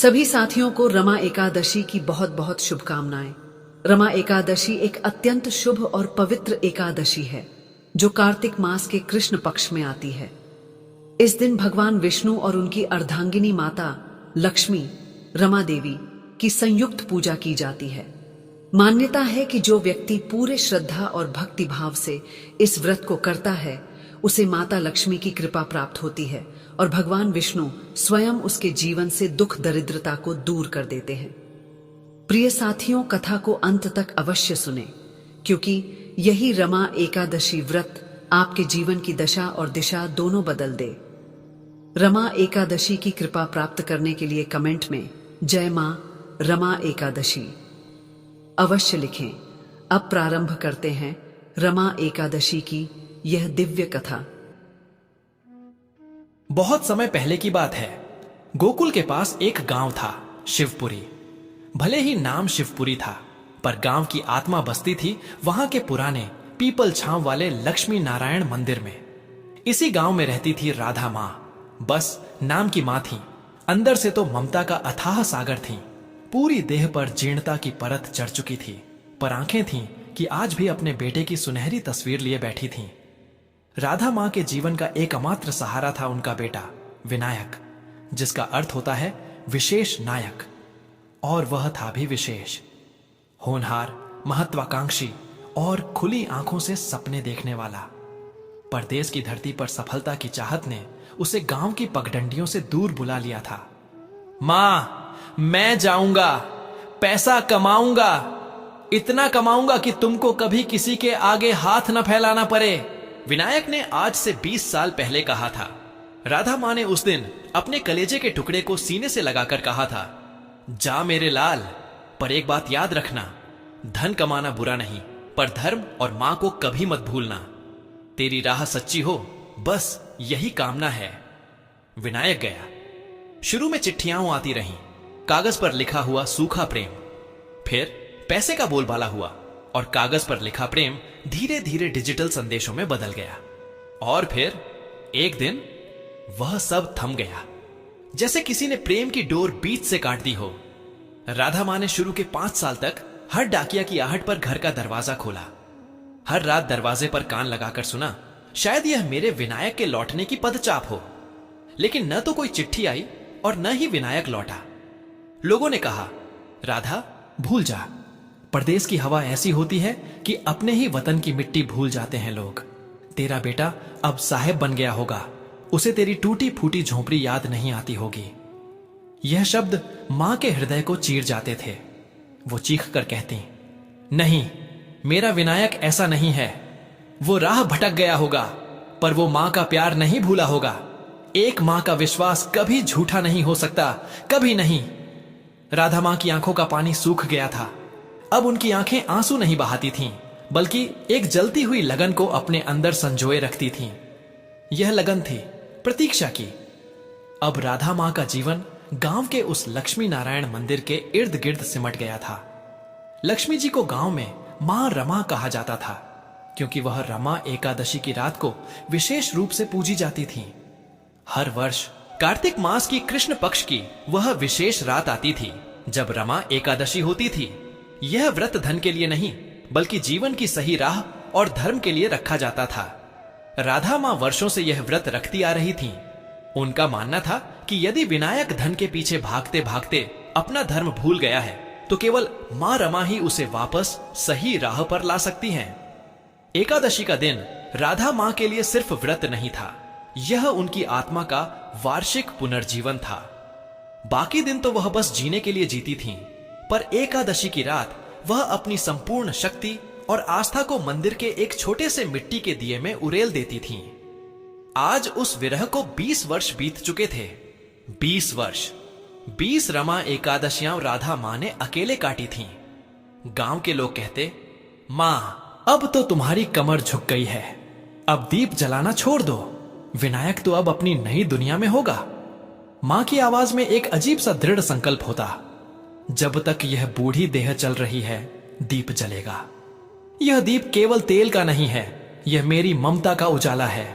सभी साथियों को रमा एकादशी की बहुत बहुत शुभकामनाएं। रमा एकादशी एक अत्यंत शुभ और पवित्र एकादशी है जो कार्तिक मास के कृष्ण पक्ष में आती है। इस दिन भगवान विष्णु और उनकी अर्धांगिनी माता लक्ष्मी रमा देवी की संयुक्त पूजा की जाती है। मान्यता है कि जो व्यक्ति पूरे श्रद्धा और भक्ति भाव से इस व्रत को करता है उसे माता लक्ष्मी की कृपा प्राप्त होती है और भगवान विष्णु स्वयं उसके जीवन से दुख दरिद्रता को दूर कर देते हैं। प्रिय साथियों, कथा को अंत तक अवश्य सुने क्योंकि यही रमा एकादशी व्रत आपके जीवन की दशा और दिशा दोनों बदल दे। रमा एकादशी की कृपा प्राप्त करने के लिए कमेंट में जय मां रमा एकादशी अवश्य लिखें। अब प्रारंभ करते हैं रमा एकादशी की यह दिव्य कथा। बहुत समय पहले की बात है। गोकुल के पास एक गांव था, शिवपुरी। भले ही नाम शिवपुरी था, पर गांव की आत्मा बसती थी वहां के पुराने पीपल छांव वाले लक्ष्मी नारायण मंदिर में। इसी गांव में रहती थी राधा मां। बस नाम की मां थी, अंदर से तो ममता का अथाह सागर थी। पूरी देह पर जीर्णता की परत चढ़ चुकी थी, पर आंखें थीं कि आज भी अपने बेटे की सुनहरी तस्वीर लिए बैठी थीं। राधा मां के जीवन का एकमात्र सहारा था उनका बेटा विनायक, जिसका अर्थ होता है विशेष नायक। और वह था भी विशेष, होनहार, महत्वाकांक्षी और खुली आंखों से सपने देखने वाला। परदेश की धरती पर सफलता की चाहत ने उसे गांव की पगडंडियों से दूर बुला लिया था। मां, मैं जाऊंगा, पैसा कमाऊंगा, इतना कमाऊंगा कि तुमको कभी किसी के आगे हाथ न फैलाना पड़े, विनायक ने आज से 20 साल पहले कहा था। राधा मां ने उस दिन अपने कलेजे के टुकड़े को सीने से लगाकर कहा था, जा मेरे लाल, पर एक बात याद रखना, धन कमाना बुरा नहीं, पर धर्म और मां को कभी मत भूलना। तेरी राह सच्ची हो, बस यही कामना है। विनायक गया। शुरू में चिट्ठियां आती रहीं, कागज पर लिखा हुआ सूखा प्रेम। फिर पैसे का बोलबाला हुआ और कागज पर लिखा प्रेम धीरे धीरे डिजिटल संदेशों में बदल गया। और फिर एक दिन वह सब थम गया, जैसे किसी ने प्रेम की डोर बीच से काट दी हो। राधा मां ने शुरू के 5 साल तक हर डाकिया की आहट पर घर का दरवाजा खोला। हर रात दरवाजे पर कान लगाकर सुना, शायद यह मेरे विनायक के लौटने की पदचाप हो। लेकिन न तो कोई चिट्ठी आई और न ही विनायक लौटा। लोगों ने कहा, राधा भूल जा, परदेश की हवा ऐसी होती है कि अपने ही वतन की मिट्टी भूल जाते हैं लोग। तेरा बेटा अब साहेब बन गया होगा, उसे तेरी टूटी फूटी झोंपड़ी याद नहीं आती होगी। यह शब्द मां के हृदय को चीर जाते थे। वो चीख कर कहती, नहीं, मेरा विनायक ऐसा नहीं है। वो राह भटक गया होगा, पर वो मां का प्यार नहीं भूला होगा। एक मां का विश्वास कभी झूठा नहीं हो सकता, कभी नहीं। राधा मां की आंखों का पानी सूख गया था। अब उनकी आंखें आंसू नहीं बहाती थीं, बल्कि एक जलती हुई लगन को अपने अंदर संजोए रखती थीं। यह लगन थी प्रतीक्षा की। अब राधा मां का जीवन गांव के उस लक्ष्मी नारायण मंदिर के इर्द गिर्द सिमट गया था। लक्ष्मी जी को गांव में मां रमा कहा जाता था, क्योंकि वह रमा एकादशी की रात को विशेष रूप से पूजी जाती थीं। हर वर्ष कार्तिक मास की कृष्ण पक्ष की वह विशेष रात आती थी जब रमा एकादशी होती थी। यह व्रत धन के लिए नहीं, बल्कि जीवन की सही राह और धर्म के लिए रखा जाता था। राधा मां वर्षों से यह व्रत रखती आ रही थीं। उनका मानना था कि यदि विनायक धन के पीछे भागते भागते अपना धर्म भूल गया है तो केवल मां रमा ही उसे वापस सही राह पर ला सकती हैं। एकादशी का दिन राधा मां के लिए सिर्फ व्रत नहीं था, यह उनकी आत्मा का वार्षिक पुनर्जीवन था। बाकी दिन तो वह बस जीने के लिए जीती थीं, पर एकादशी की रात वह अपनी संपूर्ण शक्ति और आस्था को मंदिर के एक छोटे से मिट्टी के दिए में उड़ेल देती थीं। आज उस विरह को 20 वर्ष बीत चुके थे। 20 वर्ष, 20 रमा एकादशियां राधा मां ने अकेले काटी थीं। गांव के लोग कहते, मां, अब तो तुम्हारी कमर झुक गई है, अब दीप जलाना छोड़ दो, विनायक तो अब अपनी नई दुनिया में होगा। मां की आवाज में एक अजीब सा दृढ़ संकल्प होता, जब तक यह बूढ़ी देह चल रही है दीप जलेगा। यह दीप केवल तेल का नहीं है, यह मेरी ममता का उजाला है,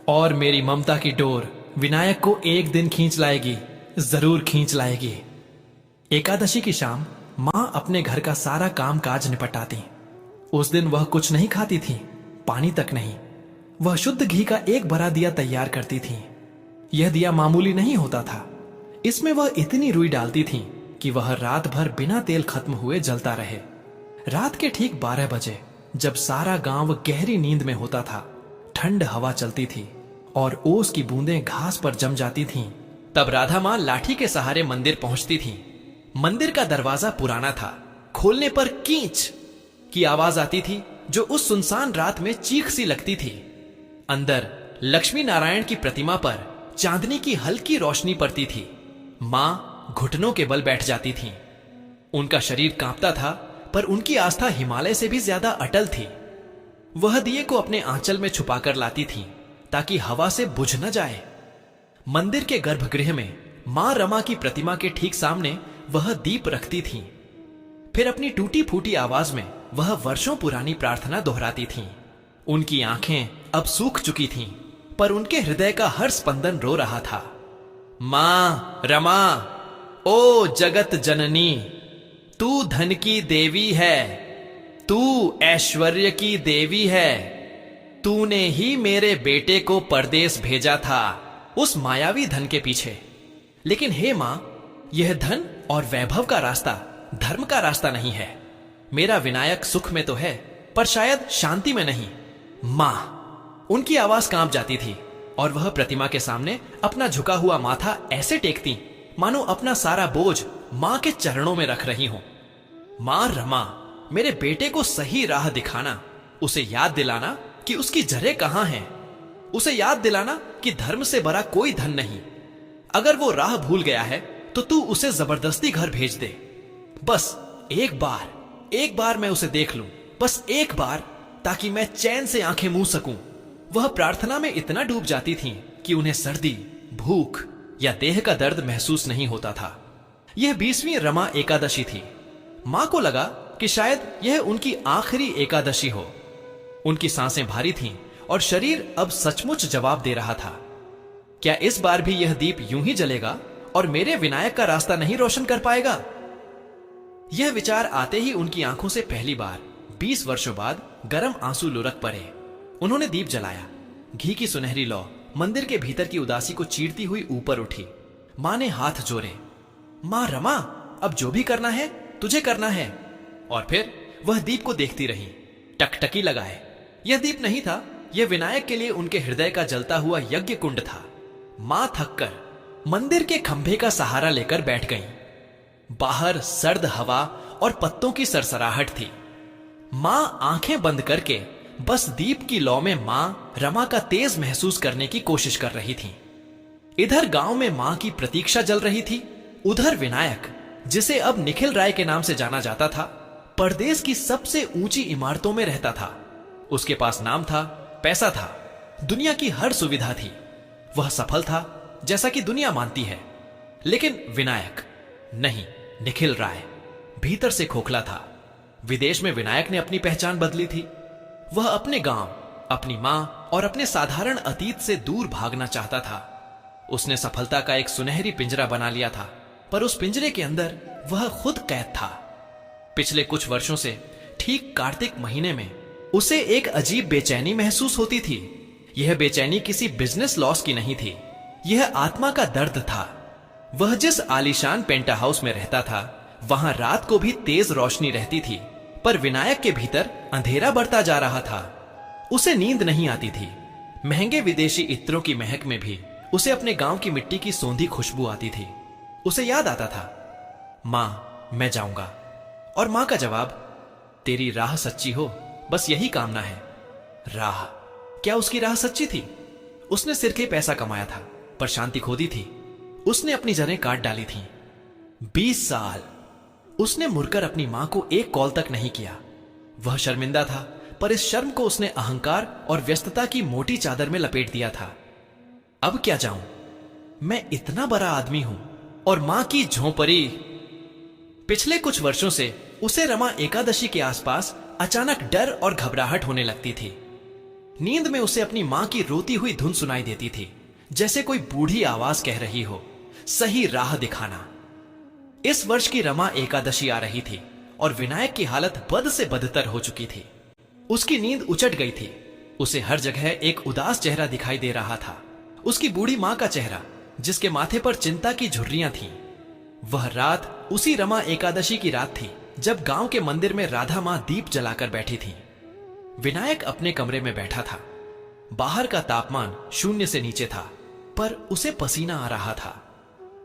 और मेरी ममता की डोर विनायक को एक दिन खींच लाएगी, जरूर खींच लाएगी। एकादशी की शाम मां अपने घर का सारा काम काज निपटाती। उस दिन वह कुछ नहीं खाती थी, पानी तक नहीं। वह शुद्ध घी का एक बड़ा दिया तैयार करती थी। यह दिया मामूली नहीं होता था। इसमें वह इतनी रुई डालती थी कि वह रात भर बिना तेल खत्म हुए जलता रहे। रात के ठीक 12 बजे, जब सारा गांव गहरी नींद में होता था, ठंड हवा चलती थी और ओस की बूंदें घास पर जम जाती थीं, तब राधा मां लाठी के सहारे मंदिर पहुंचती थी। मंदिर का दरवाजा पुराना था। खोलने पर कींच की आवाज आती थी जो उस सुनसान रात में चीख सी लगती थी। अंदर लक्ष्मी नारायण की प्रतिमा पर चांदनी की हल्की रोशनी पड़ती थी। मां घुटनों के बल बैठ जाती थीं। उनका शरीर कांपता था, पर उनकी आस्था हिमालय से भी ज्यादा अटल थी। वह दिए को अपने आंचल में छुपाकर लाती थीं, ताकि हवा से बुझ न जाए। मंदिर के गर्भगृह में मां रमा की प्रतिमा के ठीक सामने वह दीप रखती थीं। फिर अपनी टूटी फूटी आवाज में वह वर्षों पुरानी प्रार्थना दोहराती थीं। उनकी आंखें अब सूख चुकी थीं, पर उनके हृदय का हर स्पंदन रो रहा था। मां रमा, ओ जगत जननी, तू धन की देवी है, तू ऐश्वर्य की देवी है। तूने ही मेरे बेटे को परदेश भेजा था उस मायावी धन के पीछे। लेकिन हे मां, यह धन और वैभव का रास्ता धर्म का रास्ता नहीं है। मेरा विनायक सुख में तो है, पर शायद शांति में नहीं। मां, उनकी आवाज कांप जाती थी और वह प्रतिमा के सामने अपना झुका हुआ माथा ऐसे टेकती मानो अपना सारा बोझ मां के चरणों में रख रही हो। मां रमा, मेरे बेटे को सही राह दिखाना, उसे याद दिलाना कि उसकी जड़ें कहां हैं। उसे याद दिलाना कि धर्म से बड़ा कोई धन नहीं। अगर वो राह भूल गया है तो तू उसे जबरदस्ती घर भेज दे। बस एक बार मैं उसे देख लूं, बस एक बार, ताकि मैं चैन से आंखें मूंद सकूं। वह प्रार्थना में इतना डूब जाती थीं कि उन्हें सर्दी, भूख या देह का दर्द महसूस नहीं होता था। यह 20वीं रमा एकादशी थी। मां को लगा कि शायद यह उनकी आखिरी एकादशी हो। उनकी सांसें भारी थीं और शरीर अब सचमुच जवाब दे रहा था। क्या इस बार भी यह दीप यूं ही जलेगा और मेरे विनायक का रास्ता नहीं रोशन कर पाएगा? यह विचार आते ही उनकी आंखों से पहली बार 20 वर्षों बाद गर्म आंसू लुढ़क पड़े। उन्होंने दीप जलाया। घी की सुनहरी लौ मंदिर के भीतर की उदासी को चीरती हुई ऊपर उठी। मां ने हाथ जोड़े। मां रमा, अब जो भी करना है तुझे करना है। और फिर वह दीप को देखती रही, टकटकी लगाए। यह दीप नहीं था, यह विनायक के लिए उनके हृदय का जलता हुआ यज्ञ कुंड था। मां थककर मंदिर के खंभे का सहारा लेकर बैठ गईं। बाहर सर्द हवा और पत्तों की सरसराहट थी। मां आंखें बंद करके बस दीप की लौ में मां रमा का तेज महसूस करने की कोशिश कर रही थी। इधर गांव में मां की प्रतीक्षा जल रही थी, उधर विनायक, जिसे अब निखिल राय के नाम से जाना जाता था, परदेश की सबसे ऊंची इमारतों में रहता था। उसके पास नाम था, पैसा था, दुनिया की हर सुविधा थी। वह सफल था जैसा कि दुनिया मानती है। लेकिन विनायक नहीं, निखिल राय भीतर से खोखला था। विदेश में विनायक ने अपनी पहचान बदली थी। वह अपने गांव, अपनी मां और अपने साधारण अतीत से दूर भागना चाहता था। उसने सफलता का एक सुनहरी पिंजरा बना लिया था, पर उस पिंजरे के अंदर वह खुद कैद था। पिछले कुछ वर्षों से ठीक कार्तिक महीने में उसे एक अजीब बेचैनी महसूस होती थी। यह बेचैनी किसी बिजनेस लॉस की नहीं थी, यह आत्मा का दर्द था। वह जिस आलीशान पेंटा हाउस में रहता था, वहां रात को भी तेज रोशनी रहती थी, पर विनायक के भीतर अंधेरा बढ़ता जा रहा था। उसे नींद नहीं आती थी। महंगे विदेशी इत्रों की महक में भी उसे अपने गांव की मिट्टी की सौंधी खुशबू आती थी। उसे याद आता था, मां, मैं जाऊंगा। और मां का जवाब, तेरी राह सच्ची हो, बस यही कामना है। राह? क्या उसकी राह सच्ची थी? उसने सिर के पैसा कमाया था, पर शांति खो दी थी। उसने अपनी जड़ें काट डाली थीं। 20 साल उसने मुड़कर अपनी मां को एक कॉल तक नहीं किया। वह शर्मिंदा था, पर इस शर्म को उसने अहंकार और व्यस्तता की मोटी चादर में लपेट दिया था। अब क्या जाऊं, मैं इतना बड़ा आदमी हूं और मां की झोंपड़ी। पिछले कुछ वर्षों से उसे रमा एकादशी के आसपास अचानक डर और घबराहट होने लगती थी। नींद में उसे अपनी मां की रोती हुई धुन सुनाई देती थी, जैसे कोई बूढ़ी आवाज कह रही हो, सही राह दिखाना। इस वर्ष की रमा एकादशी आ रही थी और विनायक की हालत बद से बदतर हो चुकी थी। उसकी नींद उचट गई थी। उसे हर जगह एक उदास चेहरा दिखाई दे रहा था। उसकी बूढ़ी मां का चेहरा, जिसके माथे पर चिंता की झुर्रियां थीं। वह रात उसी रमा एकादशी की रात थी जब गांव के मंदिर में राधा मां दीप जलाकर बैठी थी। विनायक अपने कमरे में बैठा था। बाहर का तापमान 0 से नीचे था, पर उसे पसीना आ रहा था।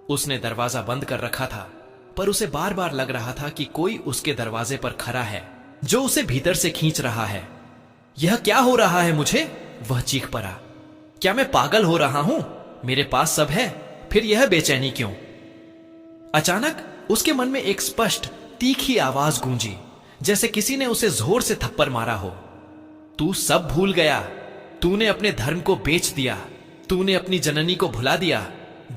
उसने दरवाजा बंद कर रखा था, पर उसे बार बार लग रहा था कि कोई उसके दरवाजे पर खड़ा है, जो उसे भीतर से खींच रहा है। यह क्या हो रहा है मुझे? वह चीख पड़ा। क्या मैं पागल हो रहा हूं? मेरे पास सब है, फिर यह बेचैनी क्यों? अचानक उसके मन में एक स्पष्ट तीखी आवाज गूंजी, जैसे किसी ने उसे जोर से थप्पड़ मारा हो। तू सब भूल गया। तूने अपने धर्म को बेच दिया। तूने अपनी जननी को भुला दिया।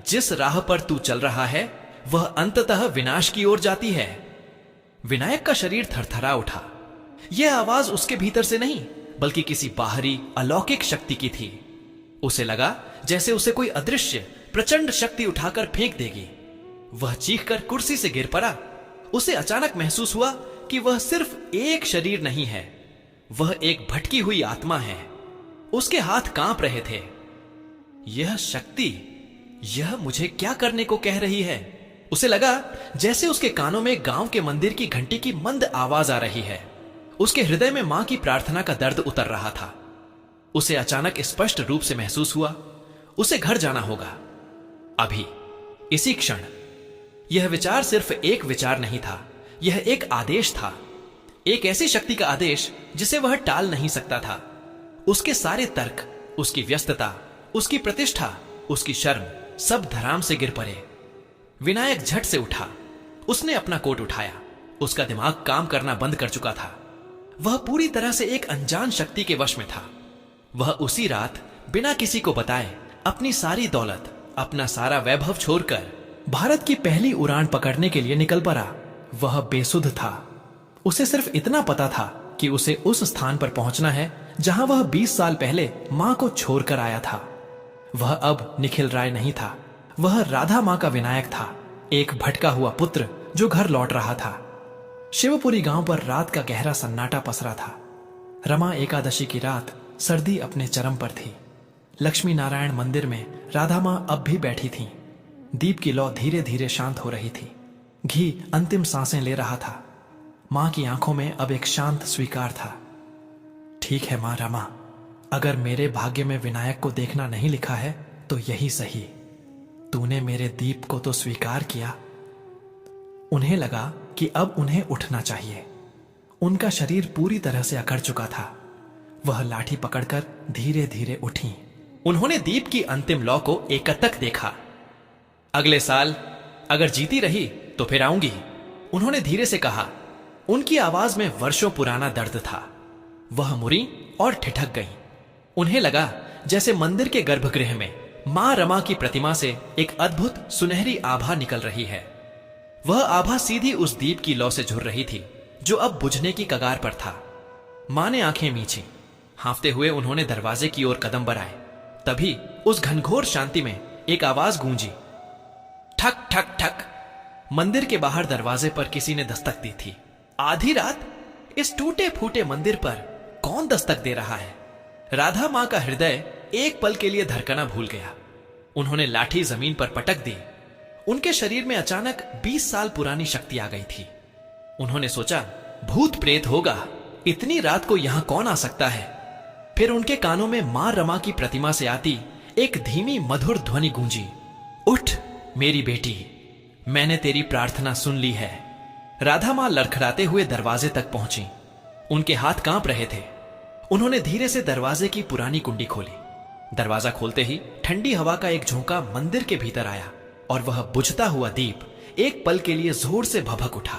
जिस राह पर तू चल रहा है वह अंततः विनाश की ओर जाती है। विनायक का शरीर थरथरा उठा। यह आवाज उसके भीतर से नहीं, बल्कि किसी बाहरी अलौकिक शक्ति की थी। उसे लगा जैसे उसे कोई अदृश्य प्रचंड शक्ति उठाकर फेंक देगी। वह चीखकर कुर्सी से गिर पड़ा। उसे अचानक महसूस हुआ कि वह सिर्फ एक शरीर नहीं है, वह एक भटकी हुई आत्मा है। उसके हाथ कांप रहे थे। यह शक्ति, यह मुझे क्या करने को कह रही है? उसे लगा जैसे उसके कानों में गांव के मंदिर की घंटी की मंद आवाज आ रही है। उसके हृदय में मां की प्रार्थना का दर्द उतर रहा था। उसे अचानक स्पष्ट रूप से महसूस हुआ, उसे घर जाना होगा, अभी, इसी क्षण। यह विचार सिर्फ एक विचार नहीं था, यह एक आदेश था, एक ऐसी शक्ति का आदेश जिसे वह टाल नहीं सकता था। उसके सारे तर्क, उसकी व्यस्तता, उसकी प्रतिष्ठा, उसकी शर्म, सब धराम से गिर पड़े। विनायक झट से उठा। उसने अपना कोट उठाया। उसका दिमाग काम करना बंद कर चुका था। वह पूरी तरह से एक अनजान शक्ति के वश में था। वह उसी रात बिना किसी को बताए अपनी सारी दौलत, अपना सारा वैभव छोड़कर भारत की पहली उड़ान पकड़ने के लिए निकल पड़ा। वह बेसुध था। उसे सिर्फ इतना पता था कि उसे उस स्थान पर पहुंचना है जहां वह 20 साल पहले मां को छोड़कर आया था। वह अब निखिल राय नहीं था, वह राधा मां का विनायक था, एक भटका हुआ पुत्र जो घर लौट रहा था। शिवपुरी गांव पर रात का गहरा सन्नाटा पसरा था। रमा एकादशी की रात सर्दी अपने चरम पर थी। लक्ष्मी नारायण मंदिर में राधा मां अब भी बैठी थीं। दीप की लौ धीरे धीरे शांत हो रही थी। घी अंतिम सांसें ले रहा था। मां की आंखों में अब एक शांत स्वीकार था। ठीक है मां रमा, अगर मेरे भाग्य में विनायक को देखना नहीं लिखा है तो यही सही। तूने मेरे दीप को तो स्वीकार किया। उन्हें लगा कि अब उन्हें उठना चाहिए। उनका शरीर पूरी तरह से अकड़ चुका था। वह लाठी पकड़कर धीरे धीरे उठी। उन्होंने दीप की अंतिम लौ को एकटक देखा। अगले साल अगर जीती रही तो फिर आऊंगी, उन्होंने धीरे से कहा। उनकी आवाज में वर्षों पुराना दर्द था। वह मुड़ी और ठिठक गई। उन्हें लगा जैसे मंदिर के गर्भगृह में मां रमा की प्रतिमा से एक अद्भुत सुनहरी आभा निकल रही है। वह आभा सीधी उस दीप की लौ से झुर रही थी जो अब बुझने की कगार पर था। मां ने आंखें मींची। हांफते हुए उन्होंने दरवाजे की ओर कदम बढ़ाए। तभी उस घनघोर शांति में एक आवाज गूंजी, ठक ठक ठक। मंदिर के बाहर दरवाजे पर किसी ने दस्तक दी थी। आधी रात इस टूटे फूटे मंदिर पर कौन दस्तक दे रहा है? राधा मां का हृदय एक पल के लिए धड़कना भूल गया। उन्होंने लाठी जमीन पर पटक दी। उनके शरीर में अचानक 20 साल पुरानी शक्ति आ गई थी। उन्होंने सोचा, भूत प्रेत होगा, इतनी रात को यहां कौन आ सकता है? फिर उनके कानों में मां रमा की प्रतिमा से आती एक धीमी मधुर ध्वनि गूंजी, उठ मेरी बेटी, मैंने तेरी प्रार्थना सुन ली है। राधा मां लड़खड़ाते हुए दरवाजे तक पहुंची। उनके हाथ कांप रहे थे। उन्होंने धीरे से दरवाजे की पुरानी कुंडी खोली। दरवाजा खोलते ही ठंडी हवा का एक झोंका मंदिर के भीतर आया और वह बुझता हुआ दीप एक पल के लिए जोर से भभक उठा।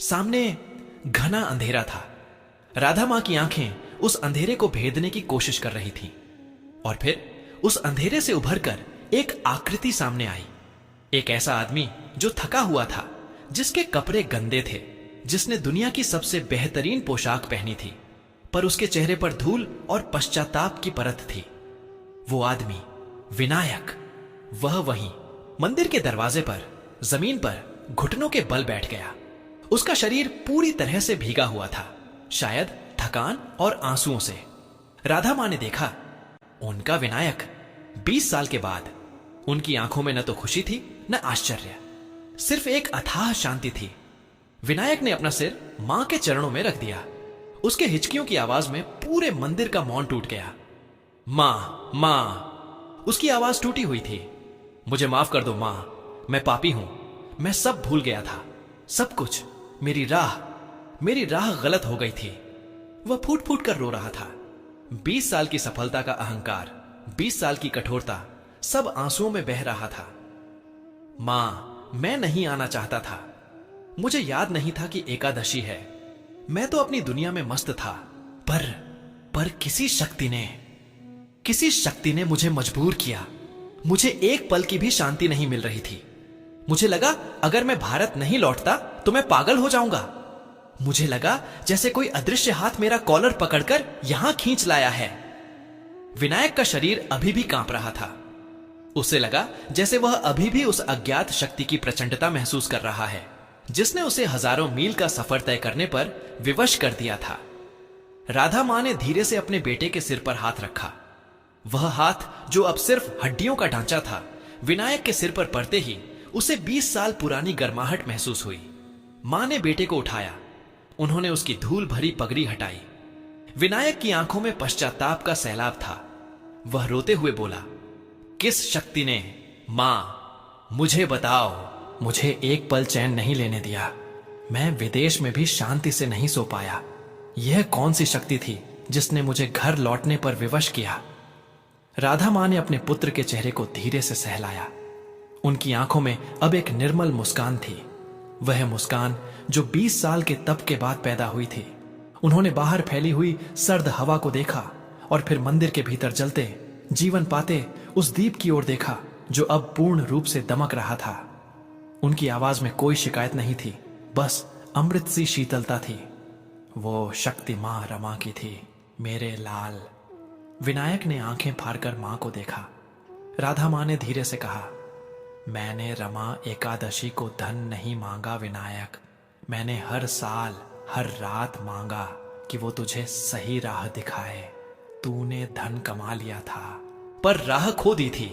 सामने घना अंधेरा था। राधा मां की आंखें उस अंधेरे को भेदने की कोशिश कर रही थीं। और फिर उस अंधेरे से उभरकर एक आकृति सामने आई। एक ऐसा आदमी जो थका हुआ था, जिसके कपड़े गंदे थे, जिसने दुनिया की सबसे बेहतरीन पोशाक पहनी थी, पर उसके चेहरे पर धूल और पश्चाताप की परत थी। वो आदमी विनायक, वह वहीं मंदिर के दरवाजे पर जमीन पर घुटनों के बल बैठ गया। उसका शरीर पूरी तरह से भीगा हुआ था, शायद थकान और आंसुओं से। राधा मां ने देखा, उनका विनायक 20 साल के बाद। उनकी आंखों में न तो खुशी थी न आश्चर्य, सिर्फ एक अथाह शांति थी। विनायक ने अपना सिर मां के चरणों में रख दिया। उसके हिचकियों की आवाज में पूरे मंदिर का मौन टूट गया। मां, मां, उसकी आवाज टूटी हुई थी। मुझे माफ कर दो मां, मैं पापी हूं, मैं सब भूल गया था, सब कुछ। मेरी राह गलत हो गई थी। वह फूट फूट कर रो रहा था। 20 साल की सफलता का अहंकार, 20 साल की कठोरता, सब आंसुओं में बह रहा था। मां, मैं नहीं आना चाहता था। मुझे याद नहीं था कि एकादशी है। मैं तो अपनी दुनिया में मस्त था। पर किसी शक्ति ने मुझे मजबूर किया। मुझे एक पल की भी शांति नहीं मिल रही थी। मुझे लगा अगर मैं भारत नहीं लौटता तो मैं पागल हो जाऊंगा। मुझे लगा जैसे कोई अदृश्य हाथ मेरा कॉलर पकड़कर यहां खींच लाया है। विनायक का शरीर अभी भी कांप रहा था। उसे लगा जैसे वह अभी भी उस अज्ञात शक्ति की प्रचंडता महसूस कर रहा है, जिसने उसे हजारों मील का सफर तय करने पर विवश कर दिया था। राधा मां ने धीरे से अपने बेटे के सिर पर हाथ रखा। वह हाथ जो अब सिर्फ हड्डियों का ढांचा था, विनायक के सिर पर पड़ते ही उसे 20 साल पुरानी गर्माहट महसूस हुई। मां ने बेटे को उठाया। उन्होंने उसकी धूल भरी पगड़ी हटाई। विनायक की आंखों में पश्चाताप का सैलाब था। वह रोते हुए बोला, किस शक्ति ने? मां, मुझे बताओ। मुझे एक पल चैन नहीं लेने दिया। मैं विदेश में भी शांति से नहीं सो पाया। यह कौन सी शक्ति थी जिसने मुझे घर लौटने पर विवश किया? राधा मां ने अपने पुत्र के चेहरे को धीरे से सहलाया। उनकी आंखों में अब एक निर्मल मुस्कान थी, वह मुस्कान जो 20 साल के तप के बाद पैदा हुई थी। उन्होंने बाहर फैली हुई सर्द हवा को देखा और फिर मंदिर के भीतर जलते, जीवन पाते उस दीप की ओर देखा जो अब पूर्ण रूप से दमक रहा था। उनकी आवाज में कोई शिकायत नहीं थी, बस अमृत सी शीतलता थी। वो शक्ति मां रमा की थी, मेरे लाल। विनायक ने आंखें फाड़कर मां को देखा। राधा मां ने धीरे से कहा, मैंने रमा एकादशी को धन नहीं मांगा विनायक। मैंने हर साल हर रात मांगा कि वो तुझे सही राह दिखाए। तूने धन कमा लिया था पर राह खो दी थी।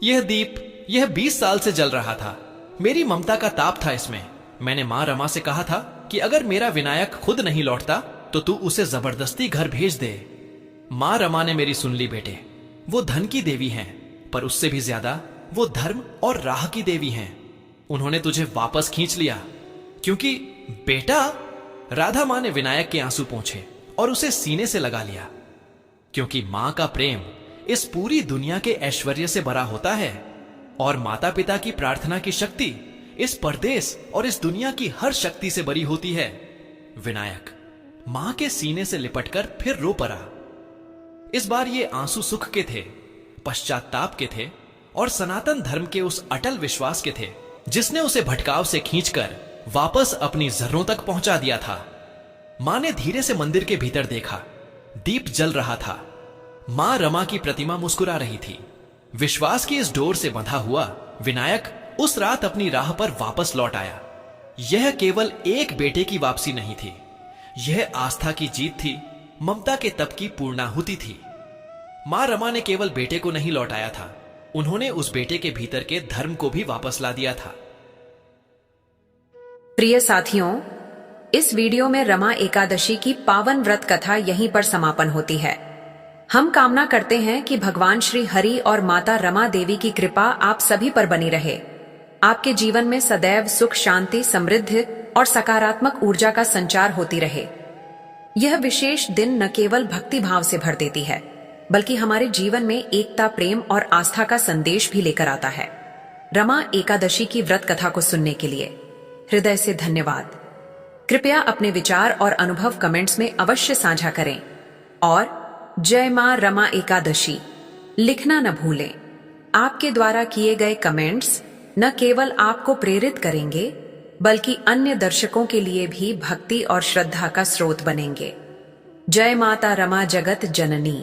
यह दीप, यह 20 साल से जल रहा था। मेरी ममता का ताप था इसमें। मैंने मां रमा से कहा था कि अगर मेरा विनायक खुद नहीं लौटता तो तू उसे जबरदस्ती घर भेज दे। मां रमा ने मेरी सुन ली बेटे। वो धन की देवी हैं, पर उससे भी ज्यादा वो धर्म और राह की देवी हैं। उन्होंने तुझे वापस खींच लिया क्योंकि बेटा। राधा मां ने विनायक के आंसू पोंछे और उसे सीने से लगा लिया, क्योंकि मां का प्रेम इस पूरी दुनिया के ऐश्वर्य से भरा होता है और माता पिता की प्रार्थना की शक्ति इस परदेश और इस दुनिया की हर शक्ति से बड़ी होती है। विनायक मां के सीने से लिपटकर फिर रो पड़ा। इस बार ये आंसू सुख के थे, पश्चाताप के थे और सनातन धर्म के उस अटल विश्वास के थे जिसने उसे भटकाव से खींचकर वापस अपनी जर्रों तक पहुंचा दिया था। मां ने धीरे से मंदिर के भीतर देखा। दीप जल रहा था। मां रमा की प्रतिमा मुस्कुरा रही थी। विश्वास की इस डोर से बंधा हुआ विनायक उस रात अपनी राह पर वापस लौट आया। यह केवल एक बेटे की वापसी नहीं थी, यह आस्था की जीत थी, ममता के तप की पूर्णाहुति थी। मां रमा ने केवल बेटे को नहीं लौटाया था, उन्होंने उस बेटे के भीतर के धर्म को भी वापस ला दिया था। प्रिय साथियों, इस वीडियो में रमा एकादशी की पावन व्रत कथा यहीं पर समापन होती है। हम कामना करते हैं कि भगवान श्री हरि और माता रमा देवी की कृपा आप सभी पर बनी रहे। आपके जीवन में सदैव सुख, शांति, समृद्धि और सकारात्मक ऊर्जा का संचार होती रहे। यह विशेष दिन न केवल भक्ति भाव से भर देती है, बल्कि हमारे जीवन में एकता, प्रेम और आस्था का संदेश भी लेकर आता है। रमा एकादशी की व्रत कथा को सुनने के लिए हृदय से धन्यवाद। कृपया अपने विचार और अनुभव कमेंट्स में अवश्य साझा करें और जय मां रमा एकादशी लिखना न भूलें। आपके द्वारा किए गए कमेंट्स न केवल आपको प्रेरित करेंगे, बल्कि अन्य दर्शकों के लिए भी भक्ति और श्रद्धा का स्रोत बनेंगे। जय माता रमा जगत जननी।